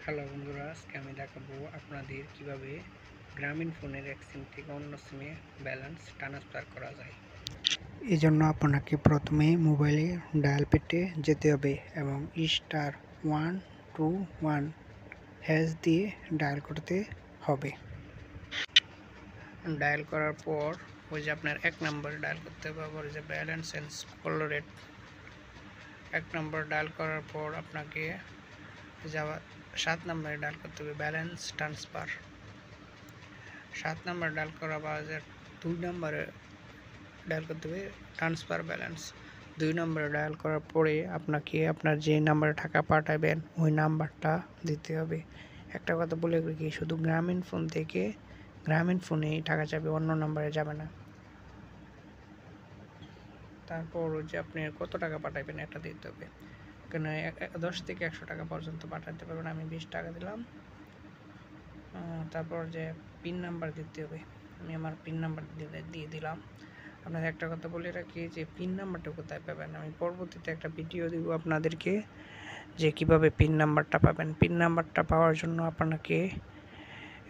Hello বন্ধুরা, আজকে আমি দেখাবো আপনাদের কিভাবে গ্রামীণ ফোনের এক সিম থেকে অন্য সিমে ব্যালেন্স ট্রান্সফার করা যায়। এই জন্য আপনাকে প্রথমে মোবাইলে ডায়াল পেটে যেতে হবে এবং *121# দিয়ে ডায়াল করতে হবে। ডায়াল করার পর ওই যে আপনার 1 নম্বর ডায়াল করতে হবে, আবার ওই যে balance and call rate 1 number dial করার পর আপনাকে আবার 7 নম্বরে ডায়াল করতে হবে ব্যালেন্স ট্রান্সফার। 7 নম্বর ডায়াল করা বা 2 নম্বরে ডায়াল করতে হবে ট্রান্সফার ব্যালেন্স। 2 নম্বরে ডায়াল করার পরে আপনাকে আপনার যে নাম্বারে টাকা পাঠাবেন ওই নাম্বারটা দিতে হবে। একটা কথা বলে রাখি, শুধু গ্রামীণ ফোন থেকে গ্রামীণ ফোনেই টাকা যাবে, অন্য নাম্বারে যাবে না। তারপর যে আপনি কত টাকা পাঠাবেন এটা দিতে হবে। এখানে 10 থেকে 100 টাকা পর্যন্ত পাঠাতে পারবেন। আমি 20 টাকা দিলাম। তারপর যে পিন নাম্বার দিতে হবে, আমি আমার পিন নাম্বার দিয়ে দিলাম। আপনাদের একটা কথা বলে রাখি যে পিন নাম্বারটা কোথায় পাবেন, আমি পরবর্তীতে একটা ভিডিও দিব আপনাদেরকে যে কিভাবে পিন নাম্বারটা পাবেন। পিন নাম্বারটা পাওয়ার জন্য আপনাকে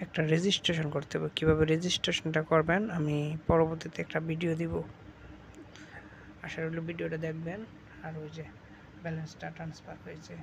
একটা রেজিস্ট্রেশন করতে হবে। কীভাবে রেজিস্ট্রেশনটা করবেন আমি পরবর্তীতে একটা ভিডিও দিব, আশা করি ভিডিওটা দেখবেন। আর ওই যে ব্যালেন্সটা ট্রান্সফার হয়েছে।